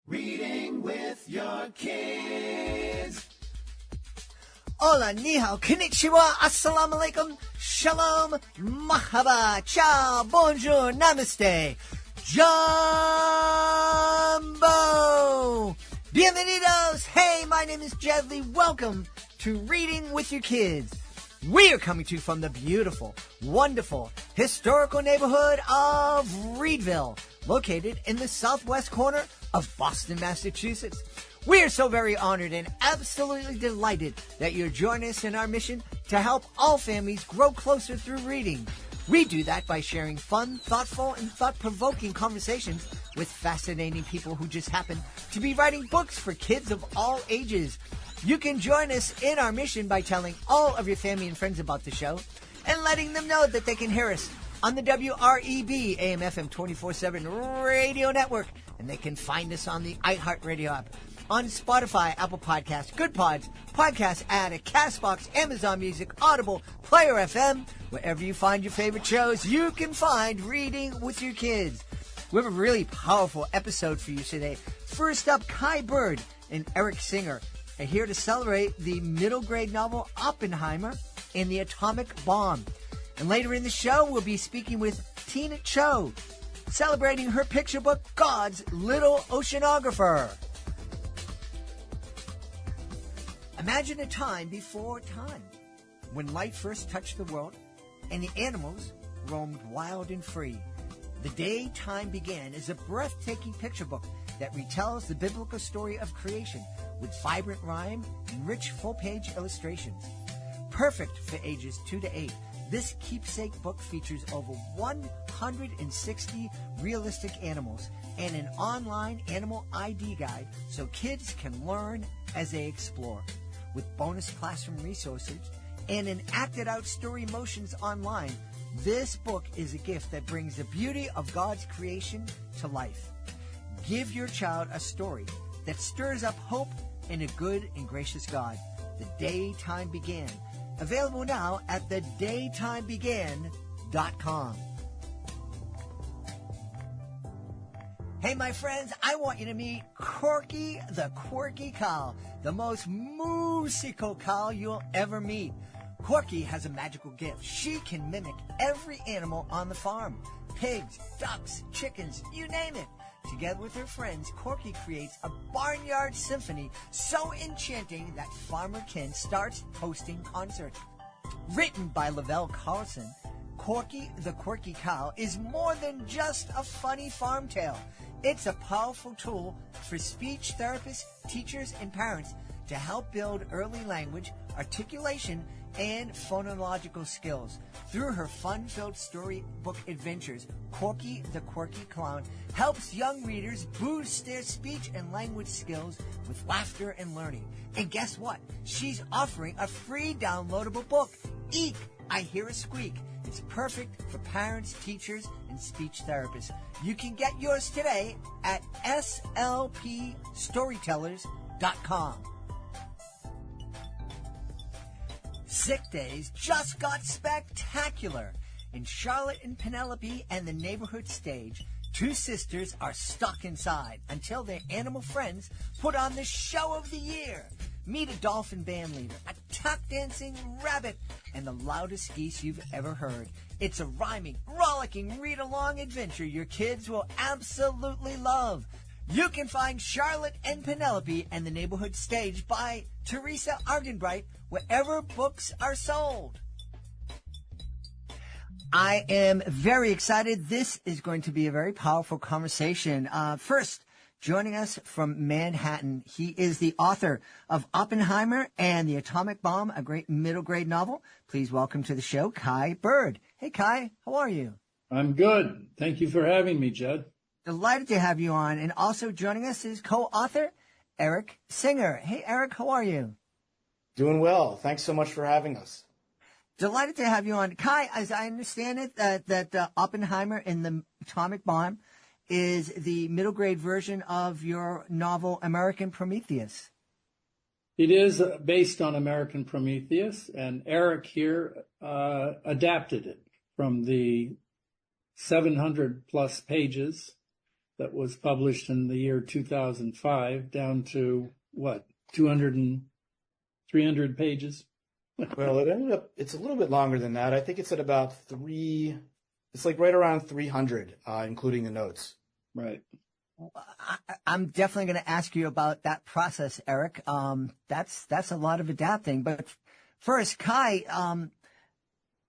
Reading with your kids. Hola, ni hao, konnichiwa, assalamu alaikum, shalom, mahaba, ciao, bonjour, namaste, jumbo, bienvenidos. Hey, my name is Jed Lee. Welcome to Reading with Your Kids. We are coming to you from the beautiful, wonderful, historical neighborhood of Reedville, located in the southwest corner of Boston, Massachusetts. We are so very honored and absolutely delighted that you're joining us in our mission to help all families grow closer through reading. We do that by sharing fun, thoughtful, and thought-provoking conversations with fascinating people who just happen to be writing books for kids of all ages. You can join us in our mission by telling all of your family and friends about the show and letting them know that they can hear us on the WREB AM/FM 24/7 radio network, and they can find us on the iHeartRadio app, on Spotify, Apple Podcasts, Good Pods, Podcast Addict, CastBox, Amazon Music, Audible, Player FM. Wherever you find your favorite shows, you can find Reading with Your Kids. We have a really powerful episode for you today. First up, Kai Bird and Eric Singer are here to celebrate the middle grade novel Oppenheimer and the Atomic Bomb. And later in the show, we'll be speaking with Tina Cho, celebrating her picture book, God's Little Oceanographer. Imagine a time before time, when light first touched the world and the animals roamed wild and free. The Day Time Began is a breathtaking picture book that retells the biblical story of creation with vibrant rhyme and rich full-page illustrations. Perfect for ages 2 to 8, this keepsake book features over 160 realistic animals and an online animal ID guide so kids can learn as they explore. With bonus classroom resources and an acted-out story motions online, this book is a gift that brings the beauty of God's creation to life. Give your child a story that stirs up hope in a good and gracious God. The Day Time Began. Available now at thedaytimebegan.com. Hey, my friends, I want you to meet Corky the Quirky Cow, the most musical cow you'll ever meet. Corky has a magical gift. She can mimic every animal on the farm. Pigs, ducks, chickens, you name it. Together with her friends, Corky creates a barnyard symphony so enchanting that Farmer Ken starts hosting concerts. Written by Lavelle Carlson, Corky the Quirky Cow is more than just a funny farm tale. It's a powerful tool for speech therapists, teachers, and parents to help build early language, articulation, and phonological skills. Through her fun-filled storybook adventures, Corky the Quirky Clown helps young readers boost their speech and language skills with laughter and learning. And guess what? She's offering a free downloadable book, Eek! I Hear a Squeak. It's perfect for parents, teachers, and speech therapists. You can get yours today at slpstorytellers.com. Sick days just got spectacular. In Charlotte and Penelope and the neighborhood stage, two sisters are stuck inside until their animal friends put on the show of the year. Meet a dolphin band leader, a tap-dancing rabbit, and the loudest geese you've ever heard. It's a rhyming, rollicking, read-along adventure your kids will absolutely love. You can find Charlotte and Penelope and the Neighborhood Stage by Teresa Argenbright wherever books are sold. I am very excited. This is going to be a very powerful conversation. First, joining us from Manhattan, he is the author of Oppenheimer and the Atomic Bomb, a great middle grade novel. Please welcome to the show, Kai Bird. Hey, Kai, how are you? I'm good. Thank you for having me, Jed. Delighted to have you on. And also joining us is co-author Eric Singer. Hey, Eric, how are you? Doing well. Thanks so much for having us. Delighted to have you on. Kai, as I understand it, that Oppenheimer and the Atomic Bomb is the middle grade version of your novel American Prometheus. It is based on American Prometheus, and Eric here adapted it from the 700 plus pages that was published in the year 2005 down to, 200 and 300 pages? Well, it's a little bit longer than that. I think it's at about it's like right around 300, including the notes. Right. I'm definitely going to ask you about that process, Eric. That's a lot of adapting. But first, Kai,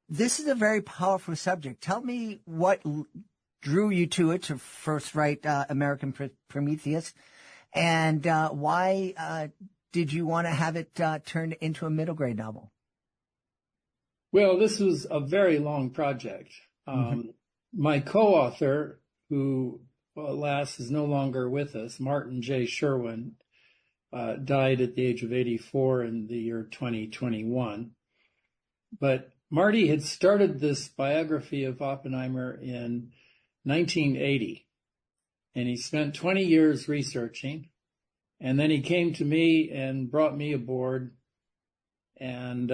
this is a very powerful subject. Tell me what drew you to it to first write American Prometheus, and why did you want to have it turned into a middle grade novel? Well, this was a very long project. My co-author, who, alas, is no longer with us, Martin J. Sherwin, died at the age of 84 in the year 2021. But Marty had started this biography of Oppenheimer in 1980, and he spent 20 years researching, and then he came to me and brought me aboard and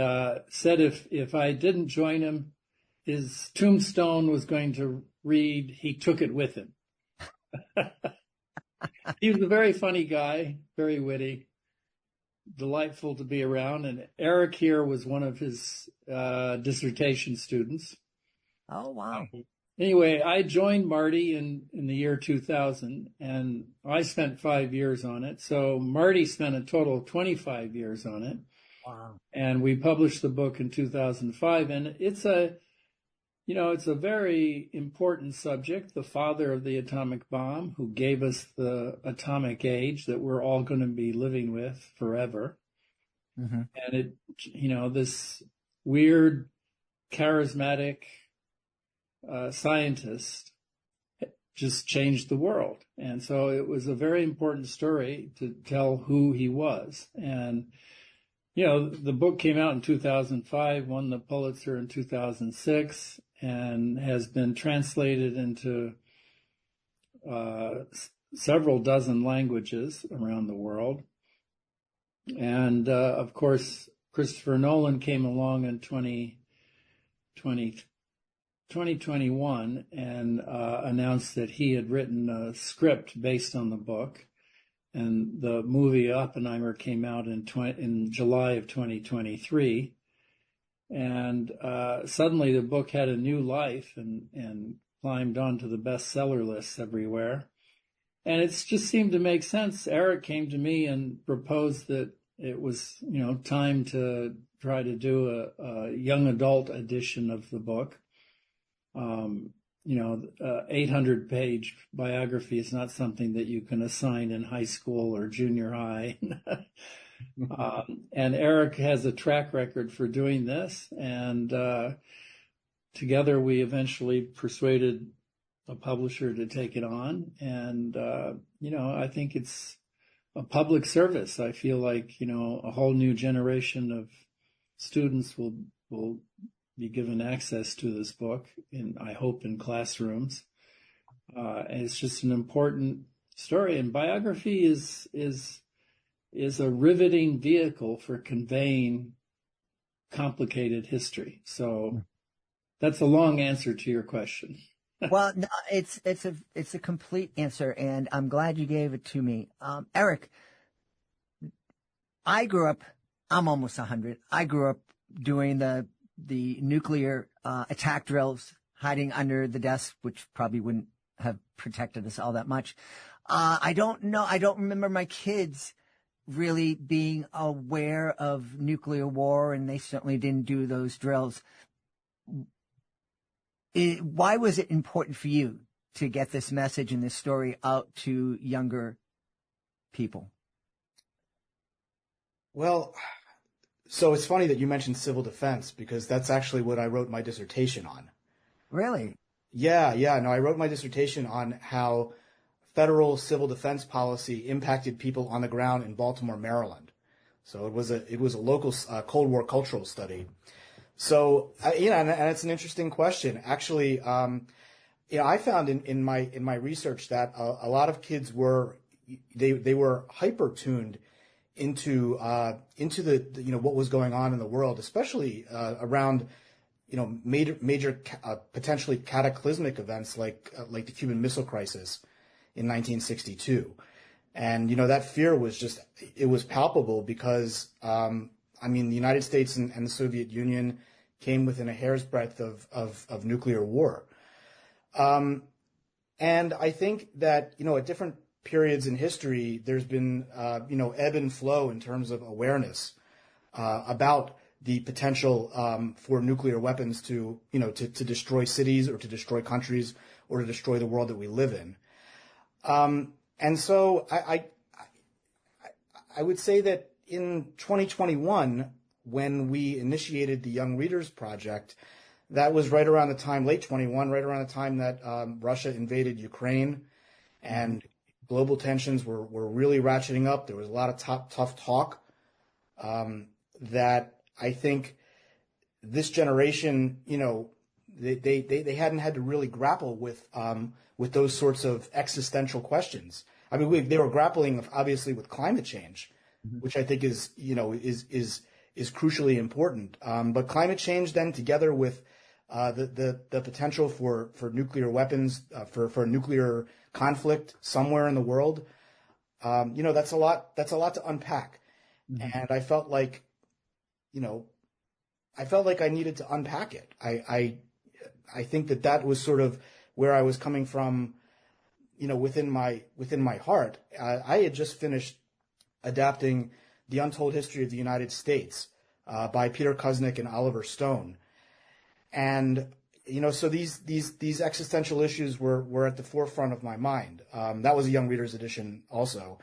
said if I didn't join him, his tombstone was going to read, "He took it with him." He was a very funny guy, very witty, delightful to be around. And Eric here was one of his dissertation students. Oh, wow. Anyway, I joined Marty in the year 2000, and I spent 5 years on it. So Marty spent a total of 25 years on it. Wow. And we published the book in 2005. And it's a very important subject, the father of the atomic bomb, who gave us the atomic age that we're all going to be living with forever. Mm-hmm. And this weird, charismatic scientist just changed the world. And so it was a very important story to tell who he was. And the book came out in 2005, won the Pulitzer in 2006, and has been translated into several dozen languages around the world. And, of course, Christopher Nolan came along in 2021 and announced that he had written a script based on the book. And the movie Oppenheimer came out in July of 2023. And suddenly the book had a new life and climbed onto the bestseller lists everywhere. And it's just seemed to make sense. Eric came to me and proposed that it was, time to try to do a young adult edition of the book. 800-page biography is not something that you can assign in high school or junior high. And Eric has a track record for doing this. And together we eventually persuaded a publisher to take it on. And, I think it's a public service. I feel like, a whole new generation of students will be given access to this book, I hope in classrooms. And it's just an important story. And biography is a riveting vehicle for conveying complicated history. So that's a long answer to your question. Well, no, it's a complete answer, and I'm glad you gave it to me. Eric, I'm almost 100. I grew up doing the nuclear attack drills, hiding under the desk, which probably wouldn't have protected us all that much. I don't remember my kids really being aware of nuclear war, and they certainly didn't do those drills. Why was it important for you to get this message and this story out to younger people? Well, so it's funny that you mentioned civil defense, because that's actually what I wrote my dissertation on. Really? Yeah. No, I wrote my dissertation on how federal civil defense policy impacted people on the ground in Baltimore, Maryland. So it was a local Cold War cultural study. So and it's an interesting question. Actually, I found in my research that a lot of kids were hyper tuned into the what was going on in the world, especially around major potentially cataclysmic events like the Cuban Missile Crisis in 1962. And, that fear was it was palpable because, the United States and the Soviet Union came within a hair's breadth of nuclear war. And I think that, at different periods in history, there's been, ebb and flow in terms of awareness about the potential for nuclear weapons to destroy cities or to destroy countries or to destroy the world that we live in. And so I would say that in 2021, when we initiated the Young Readers Project, that was right around the time, late 21, right around the time that Russia invaded Ukraine, and global tensions were really ratcheting up. There was a lot of tough talk that I think this generation, they hadn't had to really grapple with those sorts of existential questions. I mean, they were grappling obviously with climate change, which I think is crucially important. But climate change, then, together with the potential for nuclear weapons, for nuclear conflict somewhere in the world, that's a lot to unpack. And I felt like, I needed to unpack it. I think that was sort of where I was coming from, within my heart. I had just finished adapting The Untold History of the United States by Peter Kuznick and Oliver Stone. And, so these existential issues were at the forefront of my mind. That was a Young Readers edition also.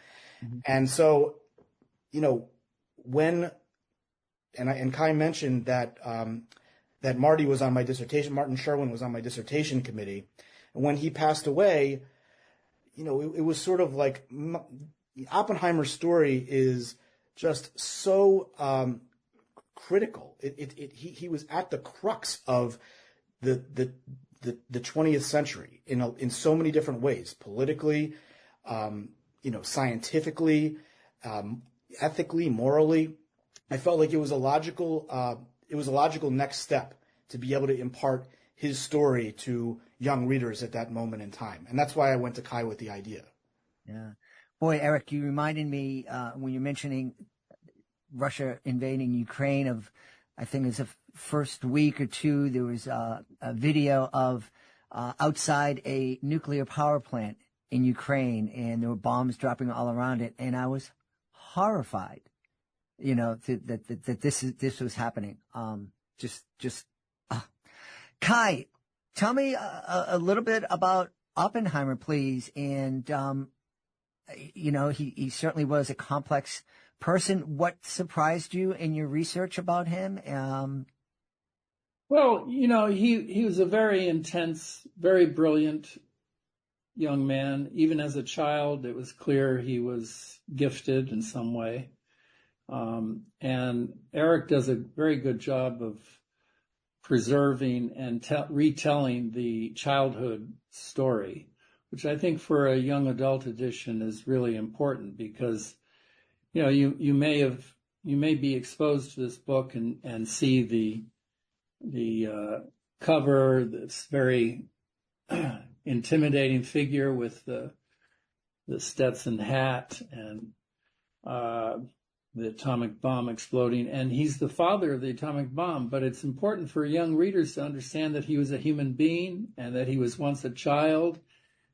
And so, and Kai mentioned that that Martin Sherwin was on my dissertation committee. And when he passed away, it was sort of like Oppenheimer's story is just so critical. He was at the crux of the 20th century in so many different ways, politically, scientifically, ethically, morally. I felt like it was a logical next step to be able to impart his story to young readers at that moment in time. And that's why I went to Kai with the idea. Yeah. Boy, Eric, you reminded me when you're mentioning Russia invading Ukraine of, I think it's the first week or two, there was a video of outside a nuclear power plant in Ukraine, and there were bombs dropping all around it. And I was horrified, that this was happening. Kai, tell me a little bit about Oppenheimer, please. And, he certainly was a complex person. What surprised you in your research about him? Well, he was a very intense, very brilliant young man. Even as a child, it was clear he was gifted in some way. And Eric does a very good job of preserving and retelling the childhood story, which I think for a young adult edition is really important because, you may be exposed to this book and see the cover, this very intimidating figure with the Stetson hat and the atomic bomb exploding, and he's the father of the atomic bomb. But it's important for young readers to understand that he was a human being and that he was once a child,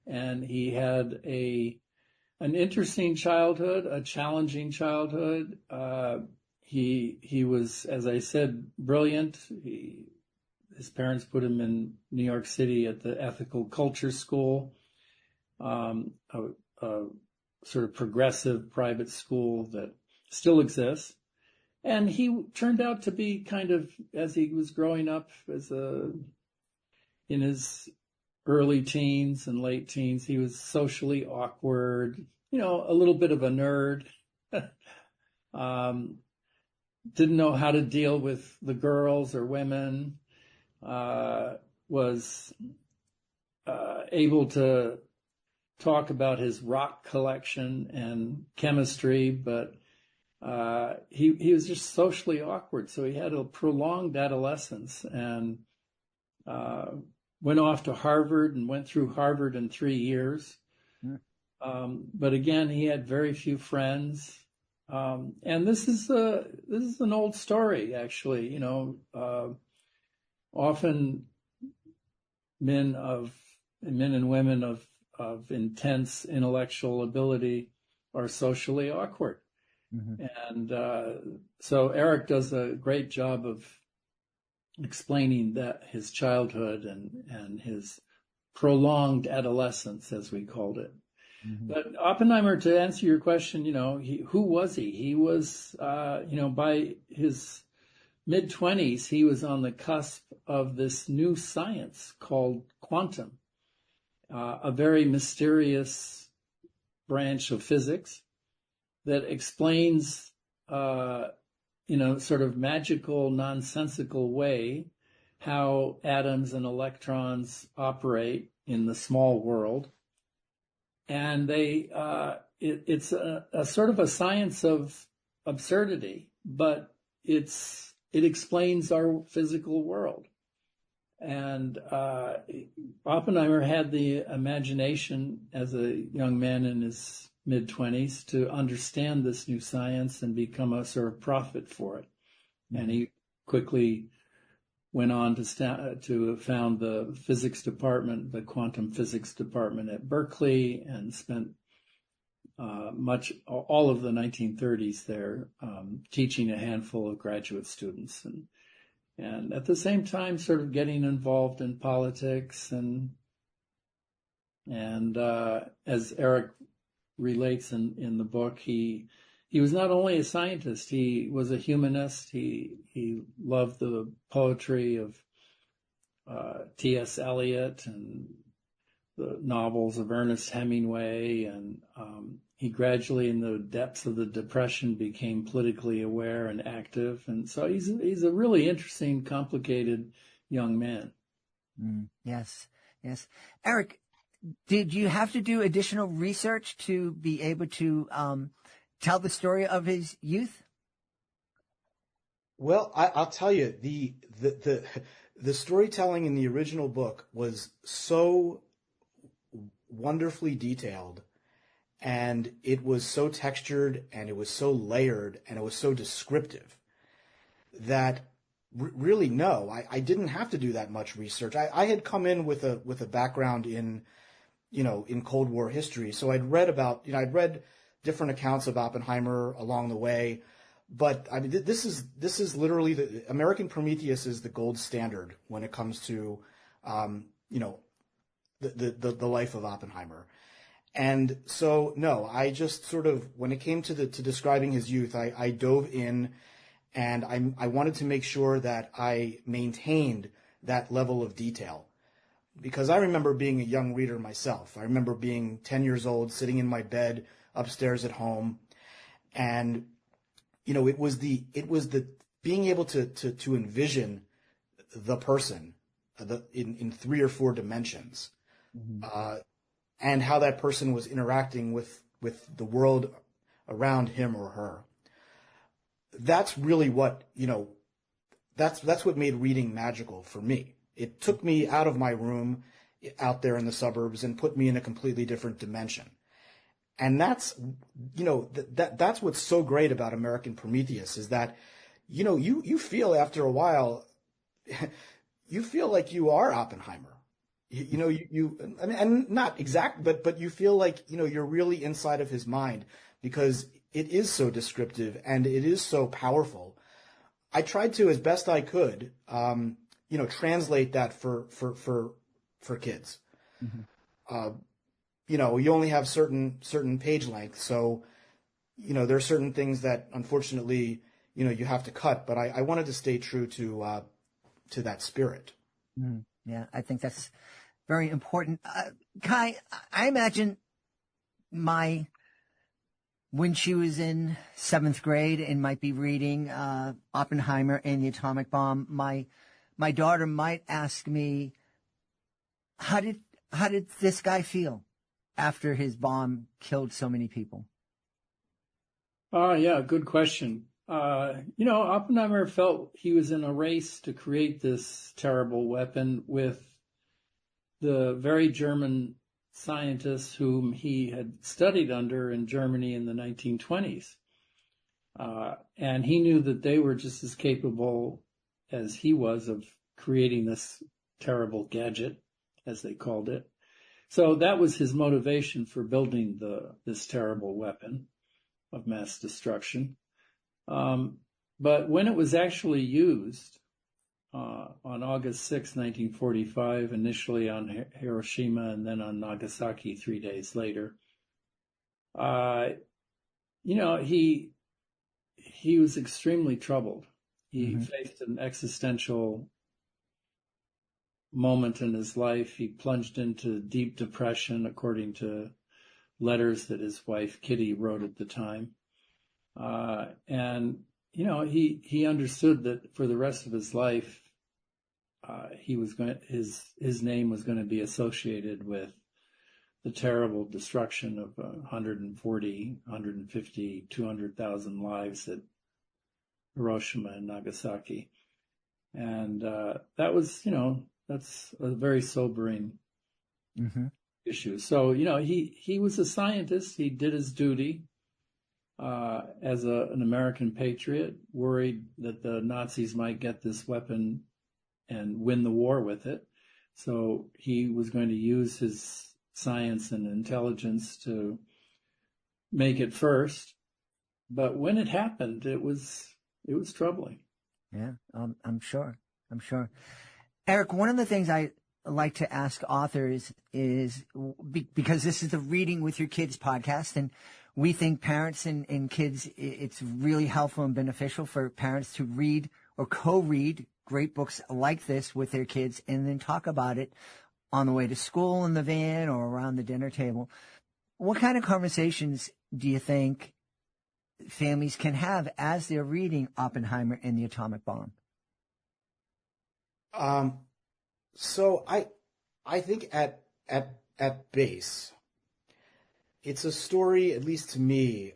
and he had an interesting childhood, a challenging childhood. He was, as I said, brilliant. His parents put him in New York City at the Ethical Culture School, a sort of progressive private school that still exists. And he turned out to be kind of, as he was growing up in his early teens and late teens, he was socially awkward, a little bit of a nerd. Didn't know how to deal with the girls or women, was able to talk about his rock collection and chemistry, but he was just socially awkward. So he had a prolonged adolescence and went off to Harvard and went through Harvard in 3 years. But again, he had very few friends. And this is an old story, actually. Often men and women of intense intellectual ability are socially awkward. Mm-hmm. And so Eric does a great job of explaining that his childhood and his prolonged adolescence, as we called it. Mm-hmm. But Oppenheimer, to answer your question, who was he? He was, by his mid-20s, he was on the cusp of this new science called quantum, a very mysterious branch of physics that explains, sort of magical, nonsensical way how atoms and electrons operate in the small world. And it's a sort of a science of absurdity, but it explains our physical world. And Oppenheimer had the imagination as a young man in his mid-20s to understand this new science and become a sort of prophet for it. And he quickly went on to found the physics department, the quantum physics department at Berkeley, and spent all of the 1930s there teaching a handful of graduate students, and at the same time sort of getting involved in politics and as Eric relates in the book, he was not only a scientist, he was a humanist. He loved the poetry of T.S. Eliot and the novels of Ernest Hemingway, and he gradually, in the depths of the Depression, became politically aware and active. And so he's a really interesting, complicated young man. Yes. Eric, did you have to do additional research to be able to tell the story of his youth? Well, I'll tell you, the storytelling in the original book was so wonderfully detailed, and it was so textured, and it was so layered, and it was so descriptive that really, no, I didn't have to do that much research. I had come in with a background in Cold War history, so I'd read different accounts of Oppenheimer along the way. But I mean, this is literally the American Prometheus is the gold standard when it comes to, the life of Oppenheimer. And so, no, I just sort of, when it came to describing his youth, I dove in, and I wanted to make sure that I maintained that level of detail. Because I remember being a young reader myself. I remember being 10 years old, sitting in my bed upstairs at home, and it was the being able to envision the person in 3 or 4 dimensions, and how that person was interacting with the world around him or her. That's really what that's what made reading magical for me. It took me out of my room out there in the suburbs and put me in a completely different dimension. And that's, that's what's so great about American Prometheus is that, you feel after a while, you feel like you are Oppenheimer. I mean, and not exact, but you feel like, you're really inside of his mind because it is so descriptive and it is so powerful. I tried to, as best I could, translate that for kids. Mm-hmm. You only have certain page length, so there are certain things that unfortunately you have to cut. But I wanted to stay true to that spirit. Yeah, I think that's very important. Kai, I imagine when she was in 7th grade and might be reading Oppenheimer and the atomic bomb, my daughter might ask me, how did this guy feel after his bomb killed so many people? Yeah, good question. Oppenheimer felt he was in a race to create this terrible weapon with the very German scientists whom he had studied under in Germany in the 1920s. And he knew that they were just as capable as he was of creating this terrible gadget, as they called it. So that was his motivation for building this terrible weapon of mass destruction. But when it was actually used on August 6, 1945, initially on Hiroshima and then on Nagasaki 3 days later, he was extremely troubled. He faced an existential moment in his life. He plunged into deep depression, according to letters that his wife Kitty wrote at the time. And he understood that for the rest of his life, his name was going to be associated with the terrible destruction of 140, 150, 200,000 lives at Hiroshima and Nagasaki. And that's a very sobering issue. So, he was a scientist. He did his duty as an American patriot, worried that the Nazis might get this weapon and win the war with it. So he was going to use his science and intelligence to make it first. But when it happened, it was troubling. Yeah, I'm sure. Eric, one of the things I like to ask authors is, because this is the Reading with Your Kids podcast, and we think parents and kids, it's really helpful and beneficial for parents to read or co-read great books like this with their kids and then talk about it on the way to school in the van or around the dinner table. What kind of conversations do you think families can have as they're reading Oppenheimer and the Atomic Bomb? So I think at base, it's a story, at least to me,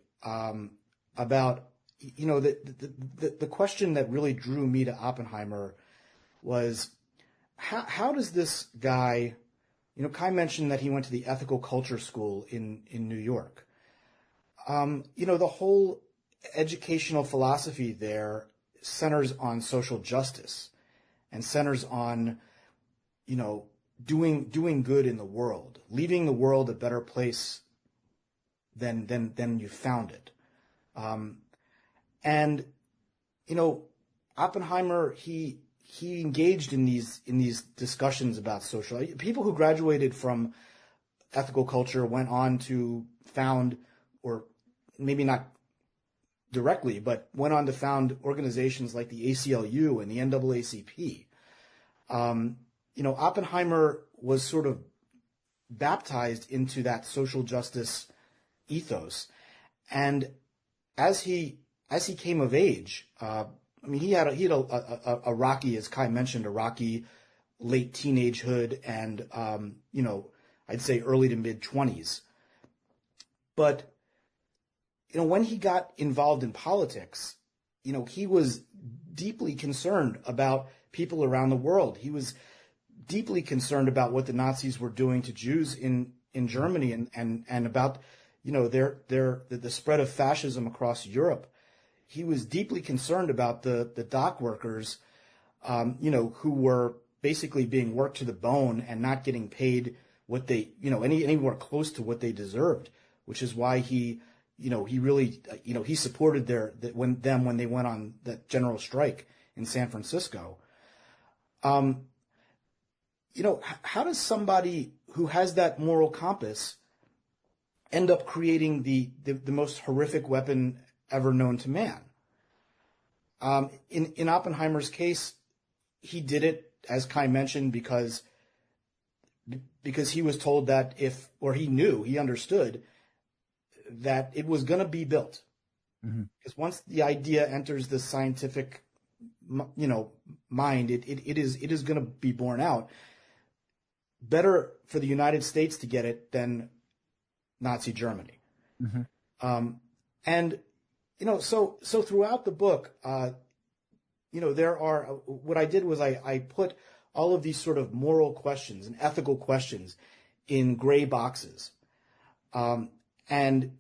about, the question that really drew me to Oppenheimer was, how does this guy, Kai mentioned that he went to the ethical culture school in New York. The whole educational philosophy there centers on social justice and centers on, doing good in the world, leaving the world a better place than you found it. And Oppenheimer, he engaged in these discussions about social. People who graduated from ethical culture went on to found, or maybe not directly, but went on to found organizations like the ACLU and the NAACP. Oppenheimer was sort of baptized into that social justice ethos, and as he came of age, he had a rocky, as Kai mentioned, a rocky late teenagehood and I'd say early to mid 20s. But when he got involved in politics, he was deeply concerned about people around the world. He was deeply concerned about what the Nazis were doing to Jews in Germany and about the spread of fascism across Europe. He was deeply concerned about the dock workers, who were basically being worked to the bone and not getting paid what they, anywhere close to what they deserved, which is why he really, he supported when they went on that general strike in San Francisco. How does somebody who has that moral compass end up creating the most horrific weapon ever known to man? In Oppenheimer's case, he did it, as Kai mentioned, because he was told that he understood that it was going to be built. Mm-hmm. Because once the idea enters the scientific, mind, it is going to be borne out. Better for the United States to get it than Nazi Germany. Mm-hmm. So throughout the book, there are, what I did was I put all of these sort of moral questions and ethical questions in gray boxes. And,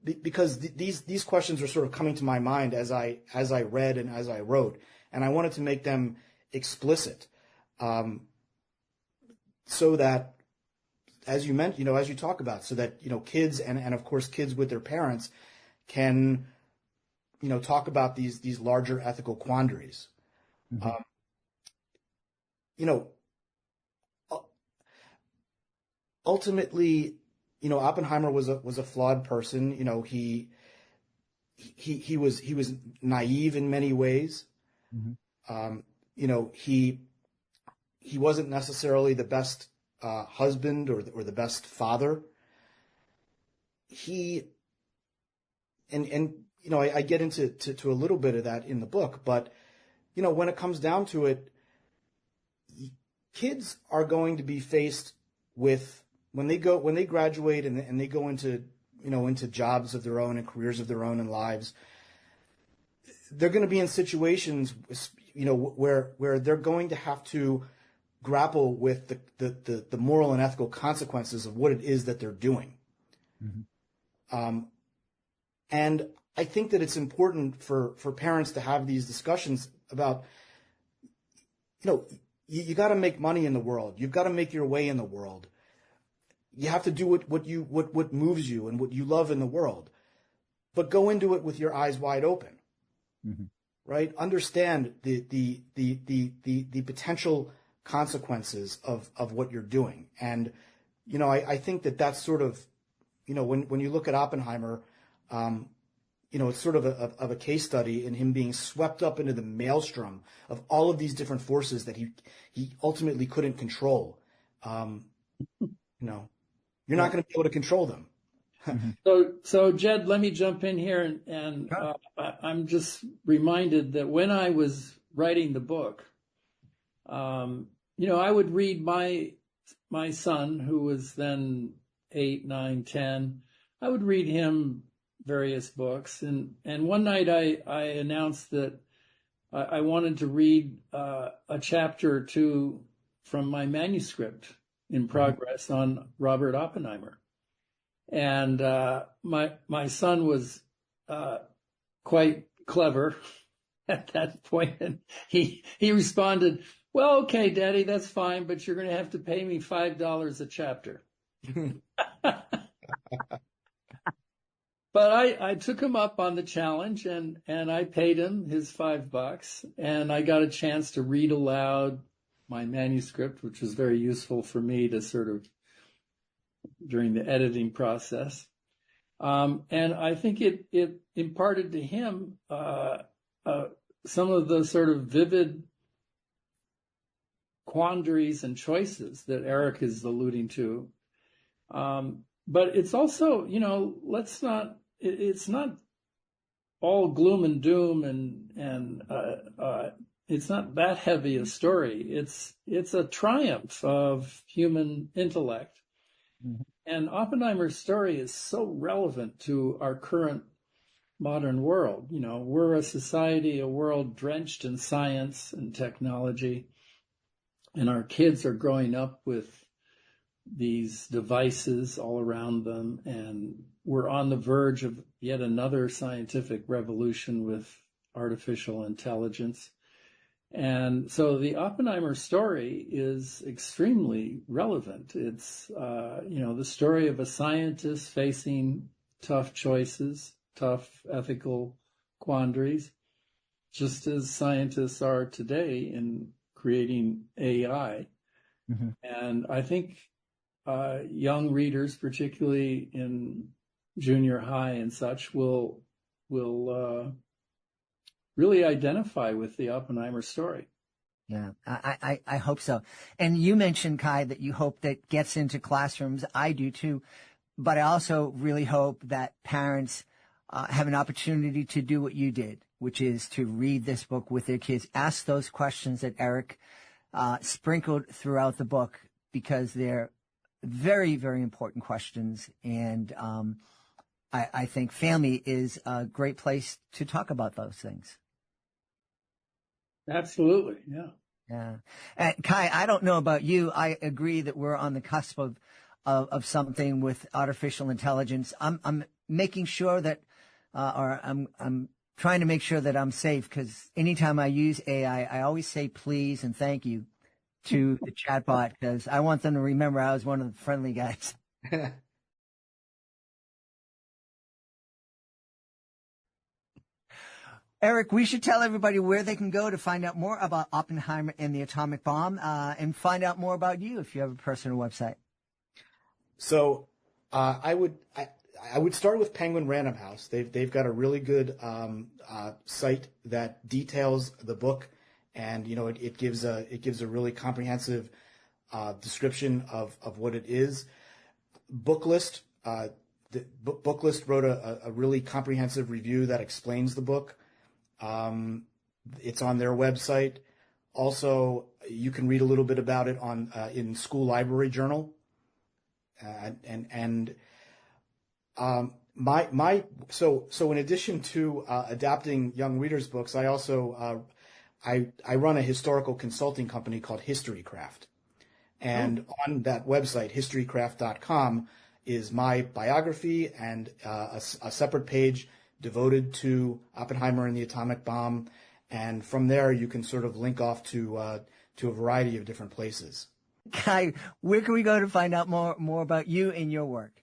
because these questions are sort of coming to my mind as I read and as I wrote, and I wanted to make them explicit, so that, as you meant, as you talk about, so that, kids and of course kids with their parents can, talk about these larger ethical quandaries. Mm-hmm. Ultimately, Oppenheimer was a flawed person. He was naive in many ways. Mm-hmm. He wasn't necessarily the best husband or the best father. I get into a little bit of that in the book, but when it comes down to it, kids are going to be faced with, when they graduate and they go into jobs of their own and careers of their own and lives, they're going to be in situations where they're going to have to grapple with the moral and ethical consequences of what it is that they're doing. Mm-hmm. And I think that it's important for parents to have these discussions about, you got to make money in the world. You've got to make your way in the world. You have to do what moves you and what you love in the world, but go into it with your eyes wide open. Mm-hmm. Right? Understand the potential consequences of what you're doing. And, I think that that's sort of, when you look at Oppenheimer, it's sort of a case study in him being swept up into the maelstrom of all of these different forces that he ultimately couldn't control. You're not going to be able to control them. So Jed, let me jump in here, and I'm just reminded that when I was writing the book, I would read my son, who was then 8, 9, 10. I would read him various books, and one night I announced that I wanted to read a chapter or two from my manuscript in progress on Robert Oppenheimer. And my son was quite clever at that point, and he responded, "Well, okay, Daddy, that's fine, but you're going to have to pay me $5 a chapter." But I took him up on the challenge, and I paid him his $5, and I got a chance to read aloud my manuscript, which was very useful for me to sort of during the editing process. And I think it imparted to him some of the sort of vivid quandaries and choices that Eric is alluding to. But it's also, it's not all gloom and doom, and it's not that heavy a story. It's a triumph of human intellect. Mm-hmm. And Oppenheimer's story is so relevant to our current modern world. We're a society, a world drenched in science and technology, and our kids are growing up with these devices all around them, and we're on the verge of yet another scientific revolution with artificial intelligence. And so the Oppenheimer story is extremely relevant. It's, the story of a scientist facing tough choices, tough ethical quandaries, just as scientists are today in creating AI. Mm-hmm. And I think young readers, particularly in junior high and such, will really identify with the Oppenheimer story. Yeah, I hope so. And you mentioned, Kai, that you hope that gets into classrooms. I do too. But I also really hope that parents have an opportunity to do what you did, which is to read this book with their kids, ask those questions that Eric sprinkled throughout the book, because they're very, very important questions. And I think family is a great place to talk about those things. Absolutely, yeah. Yeah. And Kai, I don't know about you. I agree that we're on the cusp of of something with artificial intelligence, I'm making sure that, or I'm trying to make sure that I'm safe, because anytime I use AI, I always say please and thank you to the chatbot, because I want them to remember I was one of the friendly guys. Eric, we should tell everybody where they can go to find out more about Oppenheimer and the atomic bomb, and find out more about you if you have a personal website. So I would start with Penguin Random House. They've got a really good site that details the book, and it gives a really comprehensive description of what it is. Booklist. Booklist wrote a really comprehensive review that explains the book. It's on their website. Also, you can read a little bit about it in School Library Journal. So in addition to adapting young readers' books, I also I run a historical consulting company called Historycraft, and on that website, historycraft.com, is my biography and a separate page devoted to Oppenheimer and the atomic bomb, and from there you can sort of link off to a variety of different places. Kai, where can we go to find out more about you and your work?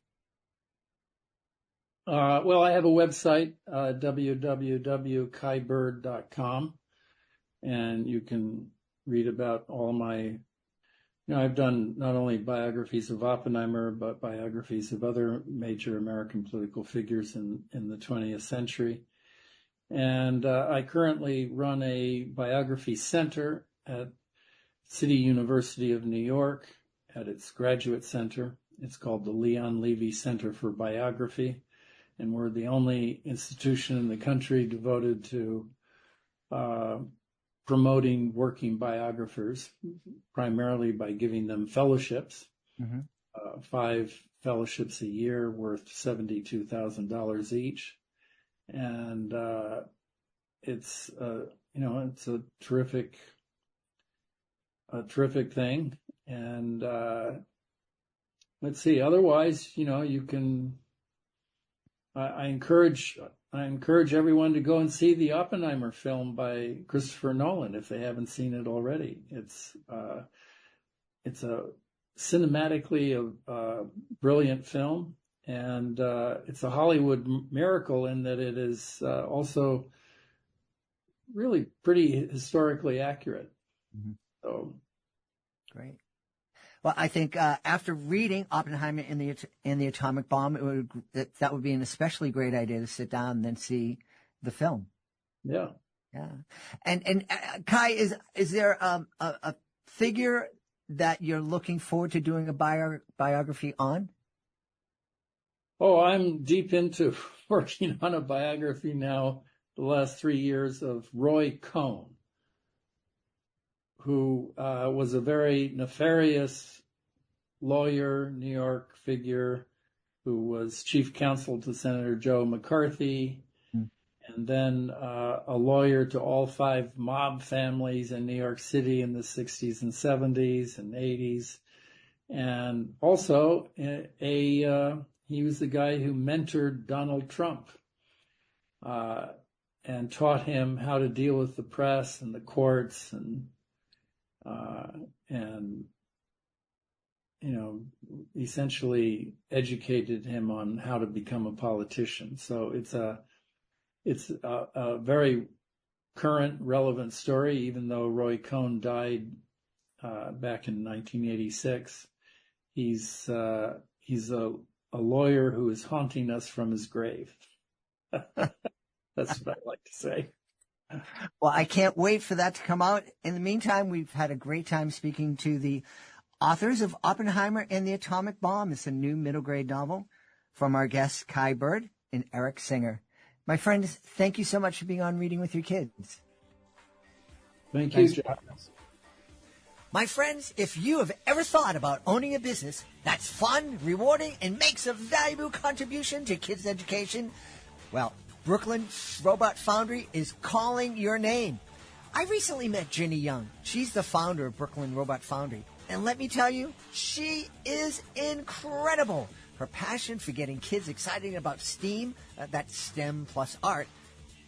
Well, I have a website, www.kaibird.com, and you can read about all my. I've done not only biographies of Oppenheimer, but biographies of other major American political figures in the 20th century. And I currently run a biography center at City University of New York at its graduate center. It's called the Leon Levy Center for Biography. And we're the only institution in the country devoted to promoting working biographers, primarily by giving them fellowships, 5 fellowships a year worth $72,000 each. And it's it's a terrific thing. And let's see, otherwise, you can, I encourage everyone to go and see the Oppenheimer film by Christopher Nolan if they haven't seen it already. It's a cinematically a brilliant film, and it's a Hollywood miracle in that it is also really pretty historically accurate. So great. Well, I think after reading Oppenheimer and the atomic bomb, that would be an especially great idea to sit down and then see the film. Yeah. And Kai, is there a figure that you're looking forward to doing a biography on? Oh, I'm deep into working on a biography now, the last 3 years, of Roy Cohn, who was a very nefarious lawyer, New York figure, who was chief counsel to Senator Joe McCarthy, and then a lawyer to all 5 mob families in New York City in the 60s and 70s and 80s. And also, he was the guy who mentored Donald Trump and taught him how to deal with the press and the courts and essentially educated him on how to become a politician. So it's a very current, relevant story, even though Roy Cohn died back in 1986. He's a lawyer who is haunting us from his grave. That's what I like to say. Well, I can't wait for that to come out. In the meantime, we've had a great time speaking to the authors of Oppenheimer and the Atomic Bomb. It's a new middle grade novel from our guests, Kai Bird and Eric Singer. My friends, thank you so much for being on Reading with Your Kids. Thank you, John. My friends, if you have ever thought about owning a business that's fun, rewarding, and makes a valuable contribution to kids' education, well, Brooklyn Robot Foundry is calling your name. I recently met Ginny Young. She's the founder of Brooklyn Robot Foundry. And let me tell you, she is incredible. Her passion for getting kids excited about STEAM, that's STEM plus art,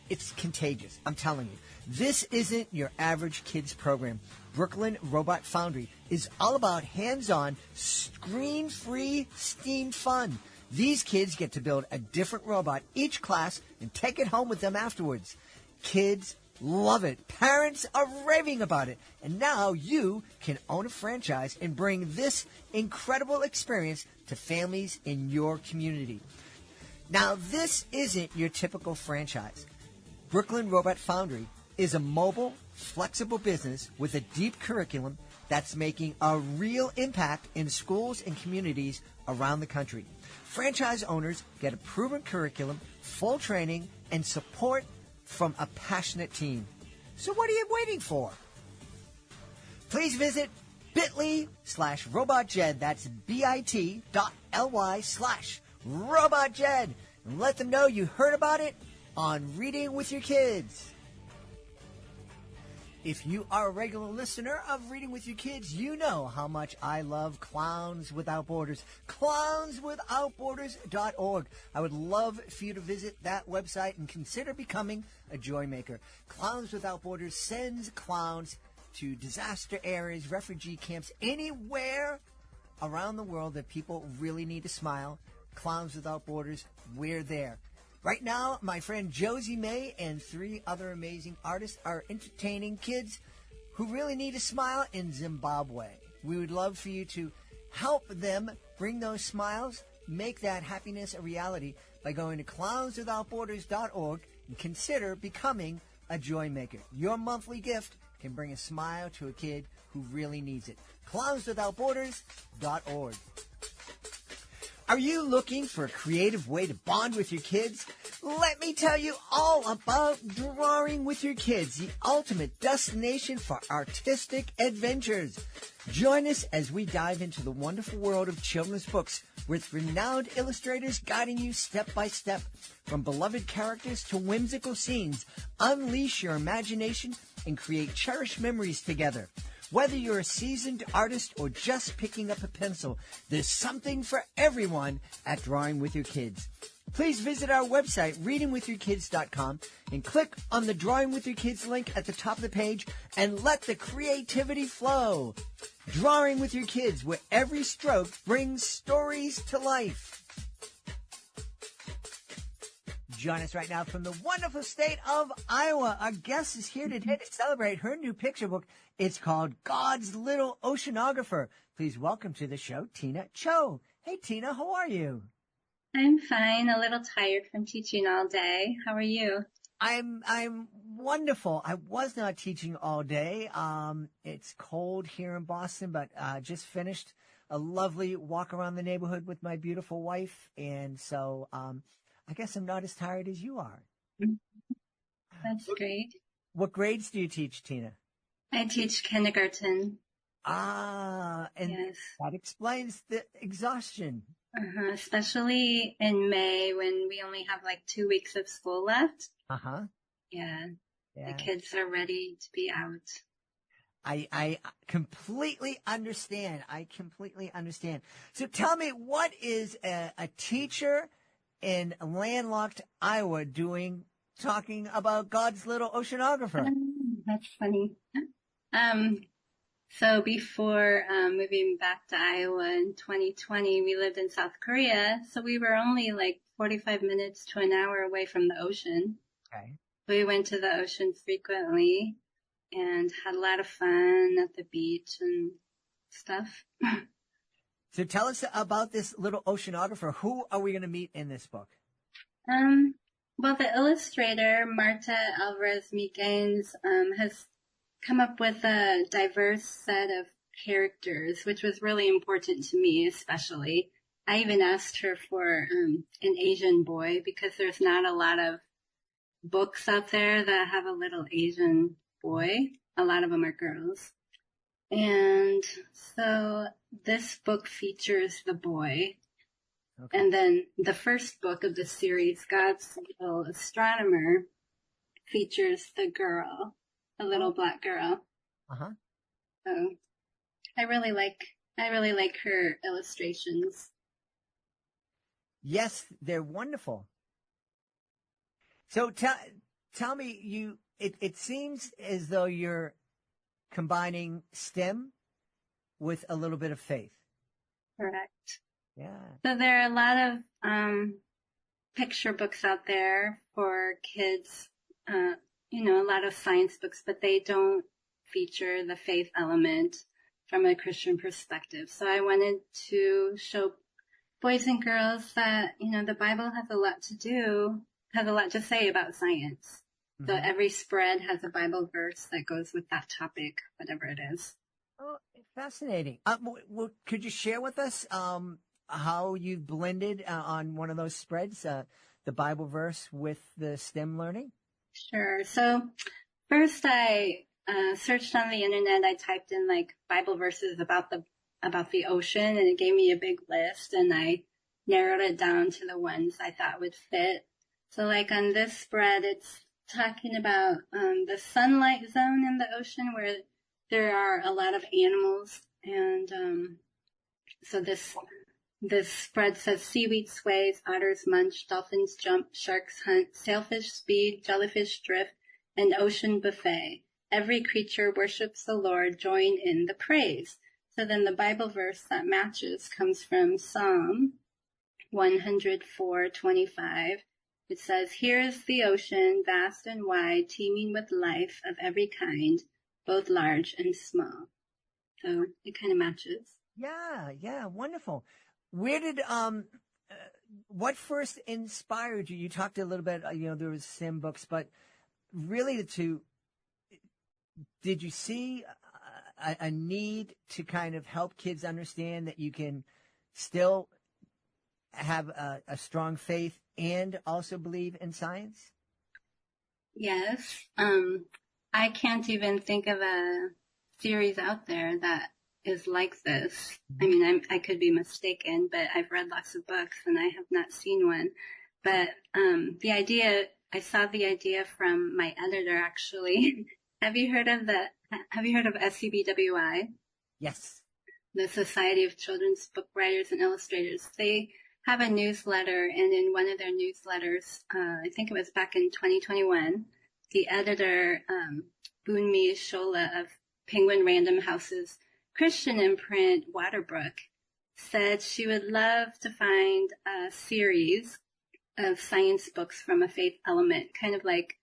it's contagious. I'm telling you. This isn't your average kids program. Brooklyn Robot Foundry is all about hands-on, screen-free STEAM fun. These kids get to build a different robot each class and take it home with them afterwards. Kids love it. Parents are raving about it. And now you can own a franchise and bring this incredible experience to families in your community. Now, this isn't your typical franchise. Brooklyn Robot Foundry is a mobile, flexible business with a deep curriculum that's making a real impact in schools and communities around the country. Franchise owners get a proven curriculum, full training, and support from a passionate team. So what are you waiting for? Please visit bit.ly/RobotJed. That's bit.ly/RobotJed. And let them know you heard about it on Reading with Your Kids. If you are a regular listener of Reading with Your Kids, you know how much I love Clowns Without Borders. ClownsWithoutBorders.org. I would love for you to visit that website and consider becoming a joy maker. Clowns Without Borders sends clowns to disaster areas, refugee camps, anywhere around the world that people really need to smile. Clowns Without Borders, we're there. Right now, my friend Josie May and 3 other amazing artists are entertaining kids who really need a smile in Zimbabwe. We would love for you to help them bring those smiles, make that happiness a reality by going to clownswithoutborders.org and consider becoming a joy maker. Your monthly gift can bring a smile to a kid who really needs it. clownswithoutborders.org. Are you looking for a creative way to bond with your kids? Let me tell you all about Drawing with Your Kids, the ultimate destination for artistic adventures. Join us as we dive into the wonderful world of children's books with renowned illustrators guiding you step by step. From beloved characters to whimsical scenes, unleash your imagination and create cherished memories together. Whether you're a seasoned artist or just picking up a pencil, there's something for everyone at Drawing with Your Kids. Please visit our website, readingwithyourkids.com, and click on the Drawing with Your Kids link at the top of the page and let the creativity flow. Drawing with Your Kids, where every stroke brings stories to life. Join us right now from the wonderful state of Iowa. Our guest is here today to celebrate her new picture book. It's called God's Little Oceanographer. Please welcome to the show, Tina Cho. Hey, Tina, how are you? I'm fine. A little tired from teaching all day. How are you? I'm wonderful. I was not teaching all day. It's cold here in Boston, but just finished a lovely walk around the neighborhood with my beautiful wife, and so I guess I'm not as tired as you are. That's great. What grades do you teach, Tina? I teach kindergarten. And yes. That explains the exhaustion. Especially in May when we only have like 2 weeks of school left. Yeah. The kids are ready to be out. I completely understand. So tell me, what is a teacher in landlocked Iowa doing talking about God's Little Oceanographer? That's funny. So before moving back to Iowa in 2020, we lived in South Korea. So we were only like 45 minutes to an hour away from the ocean. Okay. We went to the ocean frequently and had a lot of fun at the beach and stuff. So tell us about this little oceanographer. Who are we going to meet in this book? Well, the illustrator, Marta Alvarez-Miquens, has come up with a diverse set of characters, which was really important to me, especially. I even asked her for an Asian boy because there's not a lot of books out there that have a little Asian boy. A lot of them are girls. And so this book features the boy. Okay. And then the first book of the series, God's Little Astronomer, features the girl, a little black girl. So I really like her illustrations. Yes, they're wonderful. So tell me, it seems as though you're combining STEM with a little bit of faith. Correct. Yeah. So there are a lot of picture books out there for kids, a lot of science books, but they don't feature the faith element from a Christian perspective. So I wanted to show boys and girls that, the Bible has a lot to say about science. So every spread has a Bible verse that goes with that topic, whatever it is. Oh, fascinating. Could you share with us how you've blended on one of those spreads, the Bible verse with the STEM learning? Sure. So first I searched on the internet. I typed in like Bible verses about the ocean, and it gave me a big list, and I narrowed it down to the ones I thought would fit. So like on this spread, it's talking about the sunlight zone in the ocean where there are a lot of animals, and so this spread says seaweed sways, otters munch, dolphins jump, sharks hunt, sailfish speed, jellyfish drift, and ocean buffet. Every creature worships the Lord, join in the praise. So then the Bible verse that matches comes from Psalm 104:25. It says, "Here is the ocean, vast and wide, teeming with life of every kind, both large and small." So it kind of matches. Yeah, wonderful. Where did what first inspired you? You talked a little bit, there was STEM books, but really did you see a need to kind of help kids understand that you can still have a strong faith and also believe in science? Yes. I can't even think of a series out there that is like this. I mean, I could be mistaken, but I've read lots of books and I have not seen one. But I saw the idea from my editor actually. Have you heard of SCBWI? Yes. The Society of Children's Book Writers and Illustrators. They have a newsletter, and in one of their newsletters, I think it was back in 2021, the editor, Boonmi Shola of Penguin Random House's Christian imprint, Waterbrook, said she would love to find a series of science books from a faith element, kind of like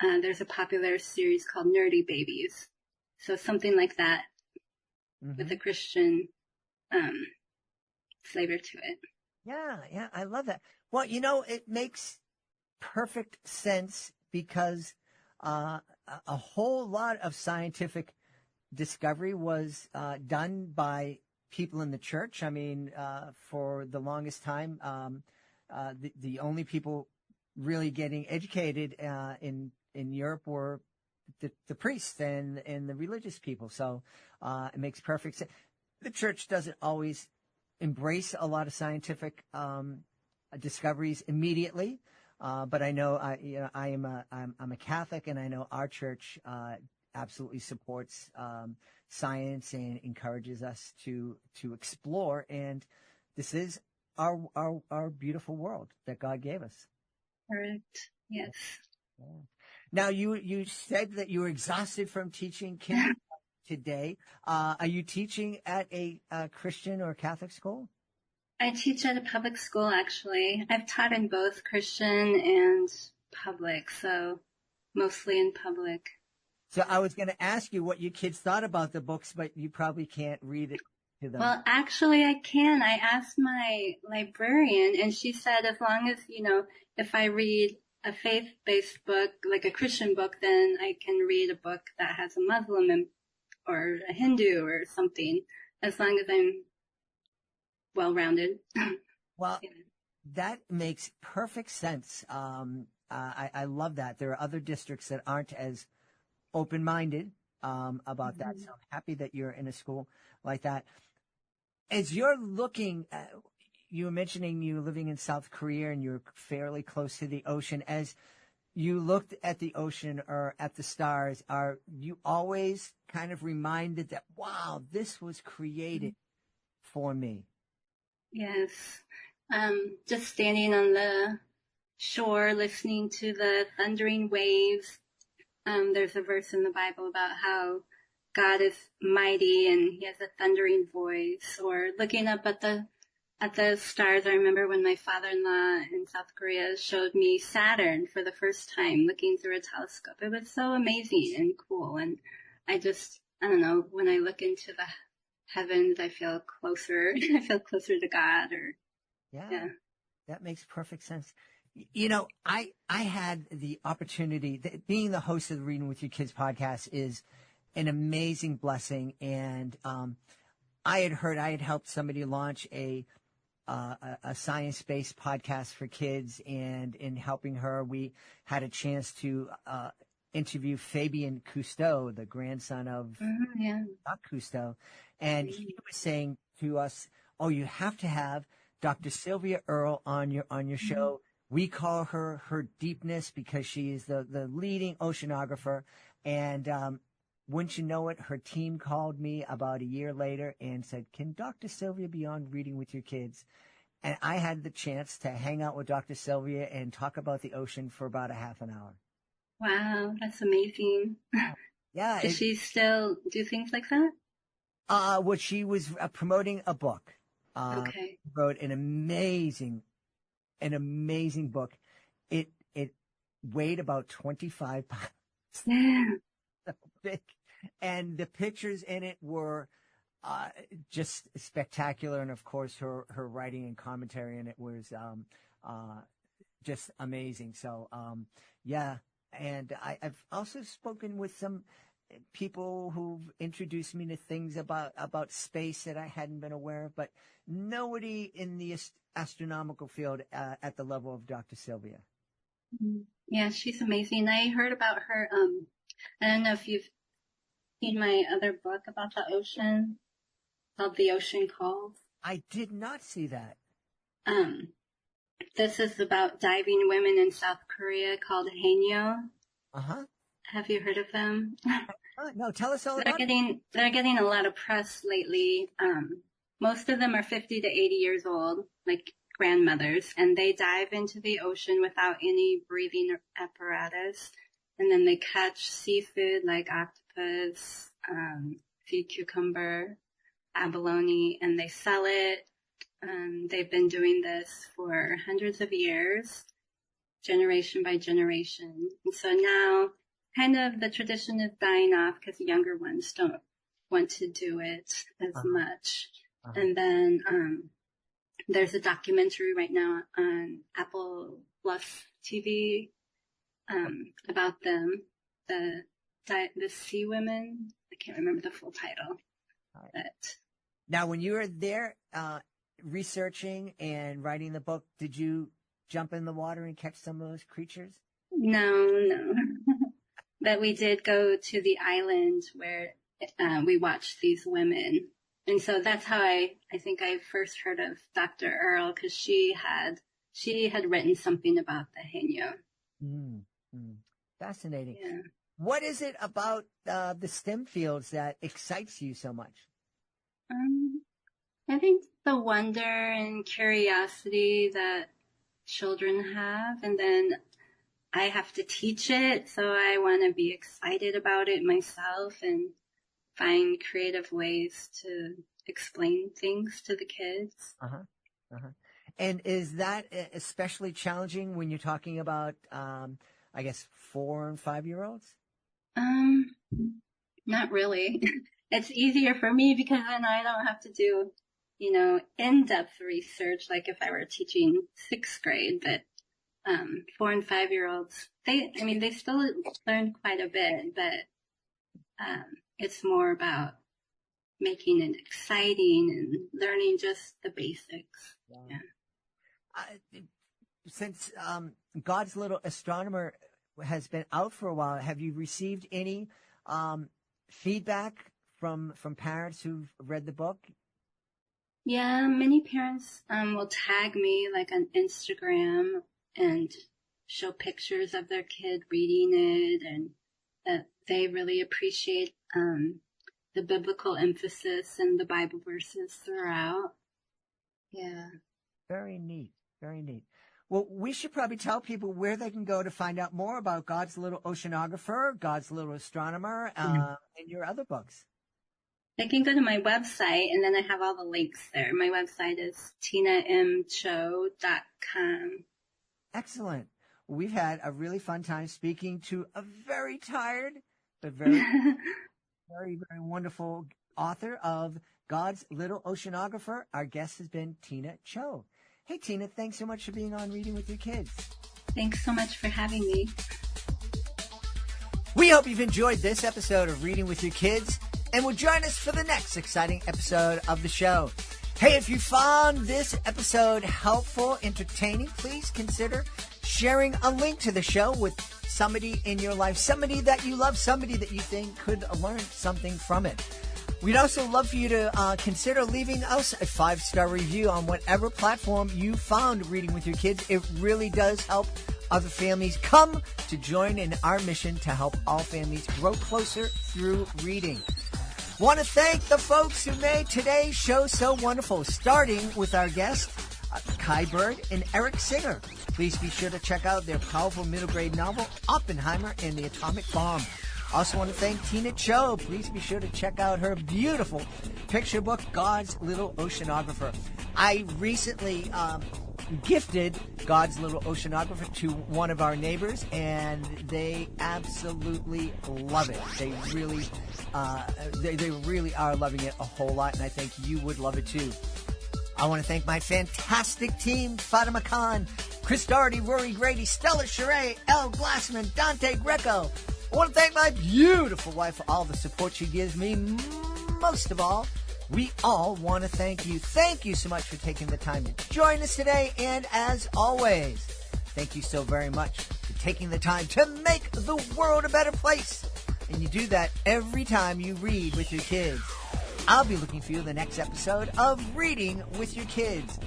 there's a popular series called Nerdy Babies. So something like that with a Christian flavor to it. Yeah, I love that. Well, it makes perfect sense because a whole lot of scientific discovery was done by people in the church. I mean, for the longest time, the only people really getting educated in Europe were the priests and the religious people. So it makes perfect sense. The church doesn't always embrace a lot of scientific discoveries immediately, but I know I'm a Catholic, and I know our church absolutely supports science and encourages us to explore. And this is our beautiful world that God gave us. Correct. Yes. Yeah. Now you said that you were exhausted from teaching kids today. Are you teaching at a Christian or Catholic school? I teach at a public school, actually. I've taught in both Christian and public, so mostly in public. So I was going to ask you what your kids thought about the books, but you probably can't read it to them. Well, actually, I can. I asked my librarian, and she said as long as, if I read a faith-based book, like a Christian book, then I can read a book that has a Muslim or a Hindu or something, as long as I'm well-rounded. Well, that makes perfect sense. I love that. There are other districts that aren't as open-minded about that. So I'm happy that you're in a school like that. As you're looking, you were mentioning you were living in South Korea and you're fairly close to the ocean. As you looked at the ocean or at the stars, are you always kind of reminded that, wow, this was created for me? Yes. Just standing on the shore, listening to the thundering waves. There's a verse in the Bible about how God is mighty and he has a thundering voice, or looking up at the stars. I remember when my father-in-law in South Korea showed me Saturn for the first time, looking through a telescope. It was so amazing and cool. And I don't know, when I look into the heavens, I feel closer. I feel closer to God. Yeah, that makes perfect sense. You know, I had the opportunity, being the host of the Reading with Your Kids podcast is an amazing blessing. And I had helped somebody launch a science-based podcast for kids, and in helping her, we had a chance to interview Fabien Cousteau, the grandson of Jacques Cousteau, and he was saying to us, "Oh, you have to have Dr. Sylvia Earle on your show. We call her deepness because she is the leading oceanographer." And wouldn't you know it, her team called me about a year later and said, "Can Dr. Sylvia be on Reading with Your Kids?" And I had the chance to hang out with Dr. Sylvia and talk about the ocean for about a half an hour. Wow, that's amazing. Yeah. Does she still do things like that? Well, she was promoting a book. Okay. Wrote an amazing book. It weighed about 25 pounds. Yeah. So big. And the pictures in it were just spectacular. And of course, her writing and commentary in it was just amazing. So, yeah. And I've also spoken with some people who've introduced me to things about space that I hadn't been aware of, but nobody in the astronomical field at the level of Dr. Sylvia. Yeah, she's amazing. I heard about her. I don't know if you've seen my other book about the ocean called The Ocean Calls. I did not see that. This is about diving women in South Korea called Haenyeo. Uh-huh. Have you heard of them? No, tell us all about it. They're getting a lot of press lately. Most of them are 50 to 80 years old, like grandmothers, and they dive into the ocean without any breathing apparatus. And then they catch seafood like octopus, sea cucumber, abalone, and they sell it. They've been doing this for hundreds of years, generation by generation. And so now kind of the tradition is dying off because the younger ones don't want to do it as much. And then there's a documentary right now on Apple Plus TV about them, the Sea Women. I can't remember the full title. But now, when you were there researching and writing the book, did you jump in the water and catch some of those creatures? No. But we did go to the island where we watched these women. And so that's how I think I first heard of Dr. Earle, because she had written something about the Haenyeo. Fascinating. Yeah. What is it about the STEM fields that excites you so much? I think the wonder and curiosity that children have, and then I have to teach it, so I want to be excited about it myself and find creative ways to explain things to the kids. And is that especially challenging when you're talking about, I guess, 4 and 5-year-olds? Not really. It's easier for me because then I don't have to do, in-depth research like if I were teaching 6th grade. But 4 and 5-year-olds, they still learn quite a bit, but it's more about making it exciting and learning just the basics. Wow. Yeah. Since God's Little Astronomer has been out for a while, have you received any feedback from parents who've read the book? Yeah, many parents will tag me like on Instagram and show pictures of their kid reading it, and that they really appreciate the biblical emphasis and the Bible verses throughout. Yeah. Very neat. Very neat. Well, we should probably tell people where they can go to find out more about God's Little Oceanographer, God's Little Astronomer, and your other books. They can go to my website, and then I have all the links there. My website is tinamcho.com. Excellent. We've had a really fun time speaking to a very tired, but very, very, very wonderful author of God's Little Oceanographer. Our guest has been Tina Cho. Hey, Tina, thanks so much for being on Reading with Your Kids. Thanks so much for having me. We hope you've enjoyed this episode of Reading with Your Kids, and will join us for the next exciting episode of the show. Hey, if you found this episode helpful, entertaining, please consider sharing a link to the show with somebody in your life, somebody that you love, somebody that you think could learn something from it. We'd also love for you to consider leaving us a 5-star review on whatever platform you found Reading with Your Kids. It really does help other families come to join in our mission to help all families grow closer through reading. Want to thank the folks who made today's show so wonderful, starting with our guests, Kai Bird and Eric Singer. Please be sure to check out their powerful middle grade novel, Oppenheimer and the Atomic Bomb. Also want to thank Tina Cho. Please be sure to check out her beautiful picture book, God's Little Oceanographer. I recently gifted God's Little Oceanographer to one of our neighbors, and they absolutely love it. They really, they really are loving it a whole lot, and I think you would love it too. I want to thank my fantastic team, Fatima Khan, Chris Doherty, Rory Grady, Stella Charest, Elle Glassman, Dante Greco. I want to thank my beautiful wife for all the support she gives me. Most of all, we all want to thank you. Thank you so much for taking the time to join us today. And as always, thank you so very much for taking the time to make the world a better place. And you do that every time you read with your kids. I'll be looking for you in the next episode of Reading with Your Kids.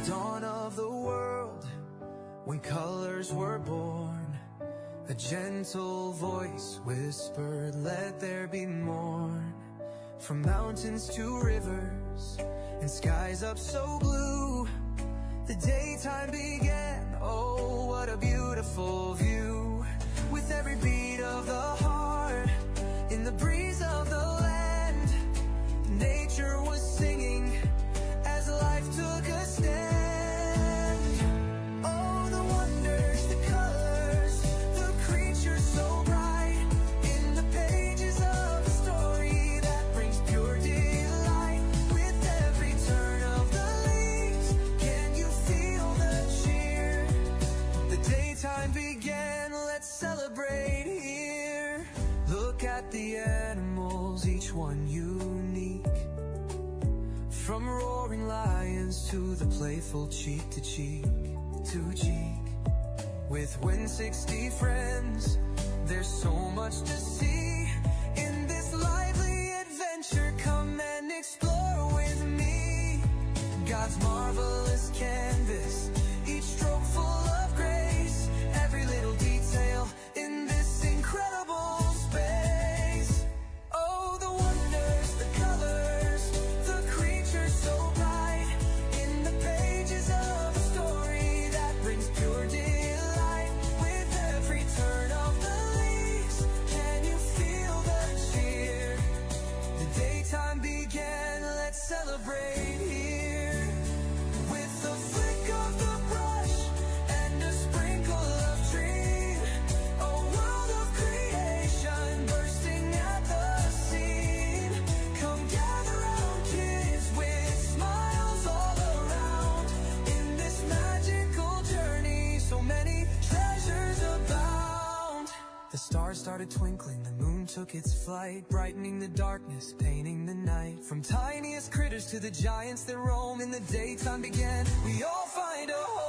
Dawn of the world, when colors were born, a gentle voice whispered, let there be morn. From mountains to rivers and skies up so blue, the daytime began. Oh, what a beautiful view. With every beat of the heart, in the breeze of the land, nature was singing as life took a stand. Oh, the wonders, the colors, the creatures so bright, in the pages of a story that brings pure delight. With every turn of the leaves, can you feel the cheer? The daytime began, let's celebrate here. Look at the animals, each one unique. From roaring lions to the playful cheek to cheek to cheek. With when 60 friends, there's so much to see. In this lively adventure, come and explore with me. God's marvelous canvas, each stroke full of grace. Every little detail in this incredible space. Oh, the wonders, the colors, the creatures so bright, in the pages of a story that brings pure delight. With every turn of the leaves, can you feel the cheer? The daytime began, let's celebrate here. With a flick of the brush and a sprinkle of dream, a world of creation bursting at the seam. Come gather round, kids, with smiles all around. In this magical journey, so many treasures abound. The stars started twinkling, the moon took its flight, brightening the darkness, painting the night. From tiniest critters to the giants that roam, in the daytime began, we all find a home.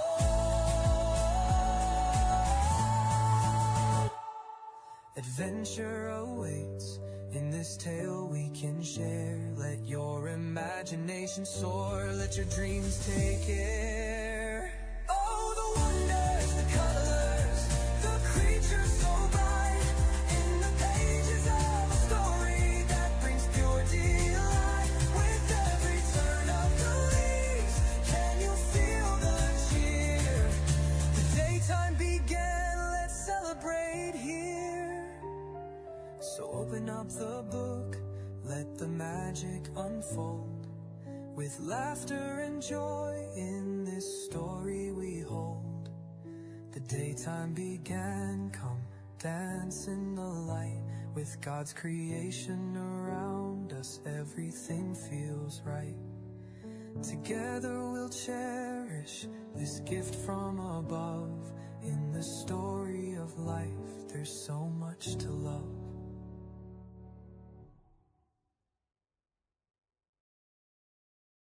Adventure awaits In this tale we can share. Let your imagination soar. Let your dreams take air. Oh, the wonders, the colors, the creatures so bright. In the pages of a story that brings pure delight. With every turn of the leaves, can you feel the cheer? The daytime began, let's celebrate here. So open up the book, let the magic unfold. With laughter and joy in this story we hold. The daytime began, come dance in the light. With God's creation around us, everything feels right. Together we'll cherish this gift from above. In the story of life, there's so much to love.